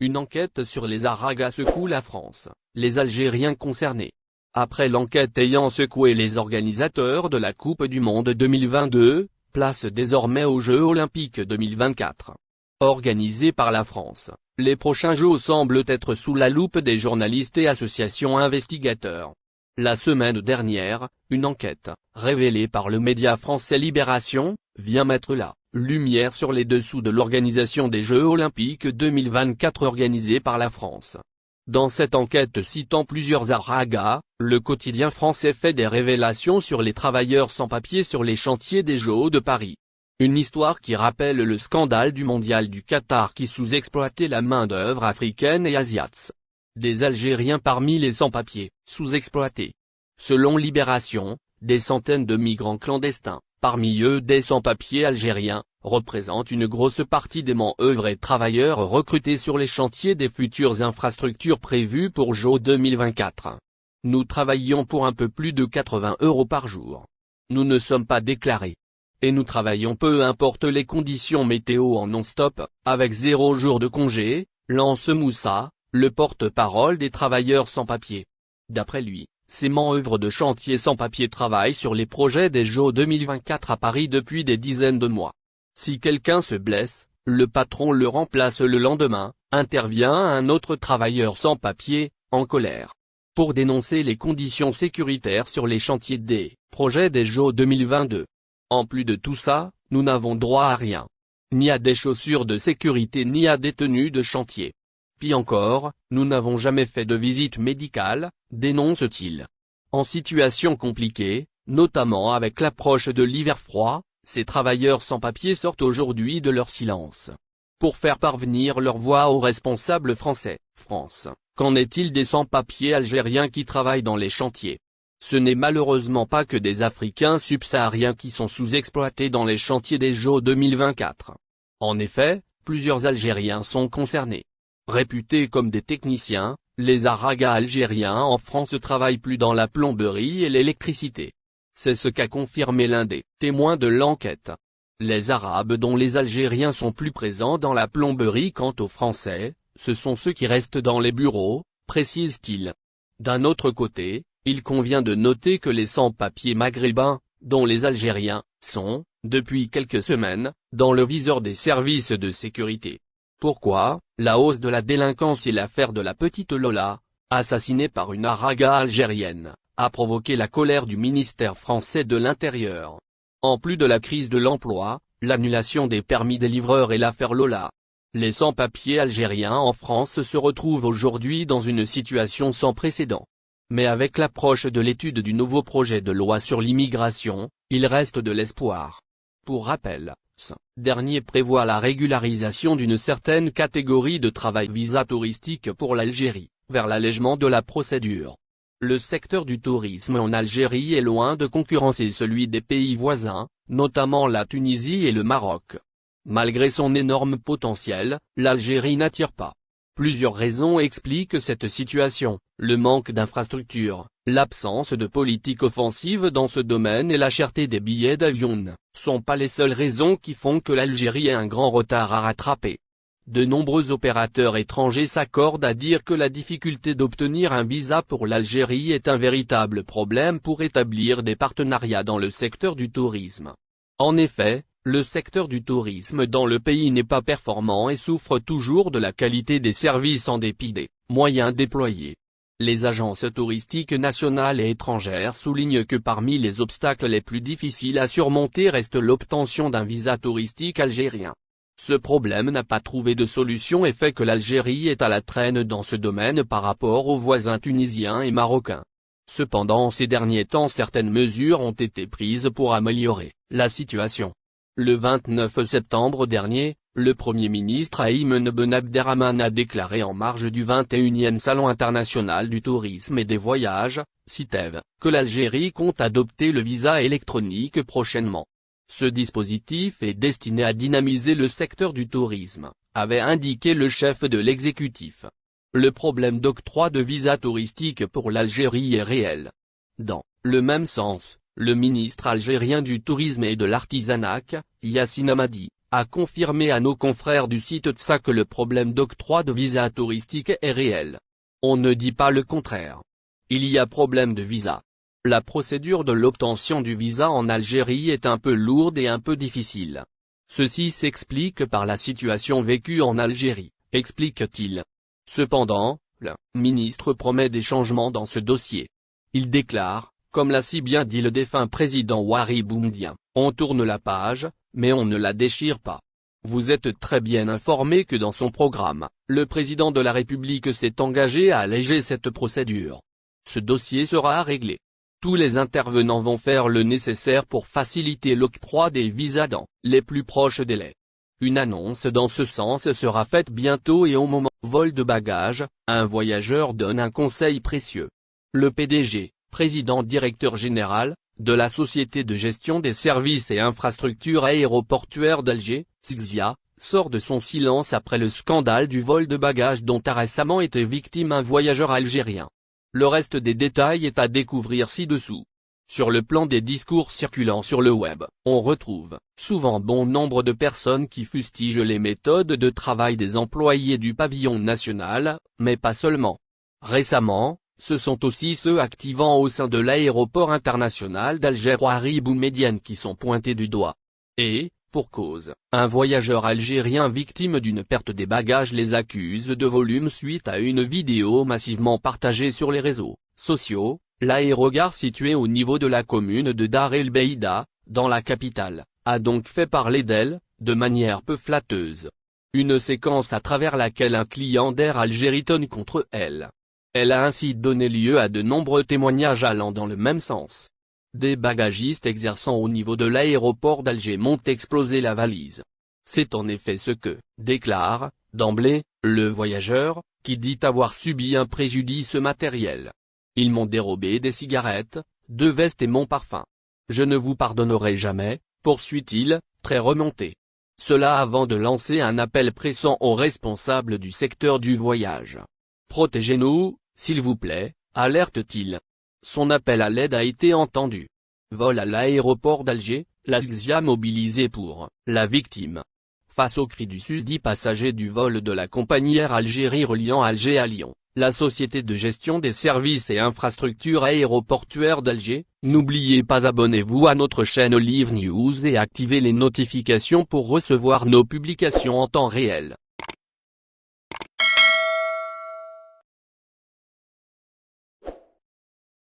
Une enquête sur les Aragas secoue la France, les Algériens concernés. Après l'enquête ayant secoué les organisateurs de la Coupe du Monde 2022, place désormais aux Jeux Olympiques 2024. Organisés par la France, les prochains Jeux semblent être sous la loupe des journalistes et associations investigateurs. La semaine dernière, une enquête, révélée par le média français Libération, vient mettre la lumière sur les dessous de l'organisation des Jeux Olympiques 2024 organisés par la France. Dans cette enquête citant plusieurs Aragas, le quotidien français fait des révélations sur les travailleurs sans papier sur les chantiers des Jeux de Paris. Une histoire qui rappelle le scandale du mondial du Qatar qui sous-exploitait la main-d'œuvre africaine et asiatique. Des Algériens parmi les sans-papiers, sous-exploités. Selon Libération, des centaines de migrants clandestins, parmi eux des sans-papiers algériens, représentent une grosse partie des main-d'œuvre et travailleurs recrutés sur les chantiers des futures infrastructures prévues pour Jeux 2024. Nous travaillons pour un peu plus de 80 € par jour. Nous ne sommes pas déclarés. Et nous travaillons peu importe les conditions météo en non-stop, avec 0 jour de congé, lance Moussa, le porte-parole des travailleurs sans papier. D'après lui, ces main-d'œuvre de chantier sans papier travaillent sur les projets des Jeux 2024 à Paris depuis des dizaines de mois. Si quelqu'un se blesse, le patron le remplace le lendemain, intervient un autre travailleur sans papier, en colère, pour dénoncer les conditions sécuritaires sur les chantiers des projets des Jeux 2022. En plus de tout ça, nous n'avons droit à rien. Ni à des chaussures de sécurité ni à des tenues de chantier. Pis encore, nous n'avons jamais fait de visite médicale, dénonce-t-il. En situation compliquée, notamment avec l'approche de l'hiver froid, ces travailleurs sans papier sortent aujourd'hui de leur silence. Pour faire parvenir leur voix aux responsables français. France, qu'en est-il des sans-papiers algériens qui travaillent dans les chantiers? Ce n'est malheureusement pas que des Africains subsahariens qui sont sous-exploités dans les chantiers des Jeux 2024. En effet, plusieurs Algériens sont concernés. Réputés comme des techniciens, les Aragas algériens en France travaillent plus dans la plomberie et l'électricité. C'est ce qu'a confirmé l'un des témoins de l'enquête. Les Arabes dont les Algériens sont plus présents dans la plomberie quant aux Français, ce sont ceux qui restent dans les bureaux, précise-t-il. D'un autre côté, il convient de noter que les sans-papiers maghrébins, dont les Algériens, sont, depuis quelques semaines, dans le viseur des services de sécurité. Pourquoi? La hausse de la délinquance et l'affaire de la petite Lola, assassinée par une Araga algérienne, a provoqué la colère du ministère français de l'Intérieur. En plus de la crise de l'emploi, l'annulation des permis des livreurs et l'affaire Lola, les sans-papiers algériens en France se retrouvent aujourd'hui dans une situation sans précédent. Mais avec l'approche de l'étude du nouveau projet de loi sur l'immigration, il reste de l'espoir. Pour rappel, ce dernier prévoit la régularisation d'une certaine catégorie de travail visa touristique pour l'Algérie, vers l'allègement de la procédure. Le secteur du tourisme en Algérie est loin de concurrencer celui des pays voisins, notamment la Tunisie et le Maroc. Malgré son énorme potentiel, l'Algérie n'attire pas. Plusieurs raisons expliquent cette situation, le manque d'infrastructures, l'absence de politique offensive dans ce domaine et la cherté des billets d'avion ne sont pas les seules raisons qui font que l'Algérie ait un grand retard à rattraper. De nombreux opérateurs étrangers s'accordent à dire que la difficulté d'obtenir un visa pour l'Algérie est un véritable problème pour établir des partenariats dans le secteur du tourisme. En effet, le secteur du tourisme dans le pays n'est pas performant et souffre toujours de la qualité des services en dépit des moyens déployés. Les agences touristiques nationales et étrangères soulignent que parmi les obstacles les plus difficiles à surmonter reste l'obtention d'un visa touristique algérien. Ce problème n'a pas trouvé de solution et fait que l'Algérie est à la traîne dans ce domaine par rapport aux voisins tunisiens et marocains. Cependant ces derniers temps certaines mesures ont été prises pour améliorer la situation. Le 29 septembre dernier, le Premier ministre Ayman Ben Abderrahmane a déclaré en marge du 21e Salon international du tourisme et des voyages, CITEV, que l'Algérie compte adopter le visa électronique prochainement. Ce dispositif est destiné à dynamiser le secteur du tourisme, avait indiqué le chef de l'exécutif. Le problème d'octroi de visa touristique pour l'Algérie est réel. Dans le même sens, le ministre algérien du Tourisme et de l'Artisanat, Yassine Hamadi, a confirmé à nos confrères du site TSA que le problème d'octroi de visa touristique est réel. On ne dit pas le contraire. Il y a problème de visa. La procédure de l'obtention du visa en Algérie est un peu lourde et un peu difficile. Ceci s'explique par la situation vécue en Algérie, explique-t-il. Cependant, le ministre promet des changements dans ce dossier. Il déclare, comme l'a si bien dit le défunt président Houari Boumediene, on tourne la page, mais on ne la déchire pas. Vous êtes très bien informé que dans son programme, le président de la République s'est engagé à alléger cette procédure. Ce dossier sera réglé. Tous les intervenants vont faire le nécessaire pour faciliter l'octroi des visas dans les plus proches délais. Une annonce dans ce sens sera faite bientôt et au moment vol de bagages, un voyageur donne un conseil précieux. Le PDG, président directeur général, de la Société de gestion des services et infrastructures aéroportuaires d'Alger, SGZIA, sort de son silence après le scandale du vol de bagages dont a récemment été victime un voyageur algérien. Le reste des détails est à découvrir ci-dessous. Sur le plan des discours circulant sur le web, on retrouve souvent bon nombre de personnes qui fustigent les méthodes de travail des employés du pavillon national, mais pas seulement. Récemment, ce sont aussi ceux activant au sein de l'aéroport international d'Alger Houari Boumediene qui sont pointés du doigt. Et, pour cause, un voyageur algérien victime d'une perte des bagages les accuse de volume suite à une vidéo massivement partagée sur les réseaux sociaux. L'aérogare situé au niveau de la commune de Dar El Beïda, dans la capitale, a donc fait parler d'elle, de manière peu flatteuse. Une séquence à travers laquelle un client d'Air Algérie tonne contre elle. Elle a ainsi donné lieu à de nombreux témoignages allant dans le même sens. Des bagagistes exerçant au niveau de l'aéroport d'Alger m'ont explosé la valise. C'est en effet ce que déclare, d'emblée, le voyageur, qui dit avoir subi un préjudice matériel. Ils m'ont dérobé des cigarettes, 2 vestes et mon parfum. Je ne vous pardonnerai jamais, poursuit-il, très remonté. Cela avant de lancer un appel pressant aux responsables du secteur du voyage. Protégez-nous, s'il vous plaît, alerte-t-il. Son appel à l'aide a été entendu. Vol à l'aéroport d'Alger, la SGZIA mobilisée pour la victime. Face aux cris du susdit passager du vol de la compagnie Air Algérie reliant Alger à Lyon, la Société de gestion des services et infrastructures aéroportuaires d'Alger, n'oubliez pas abonnez-vous à notre chaîne Olive News et activez les notifications pour recevoir nos publications en temps réel.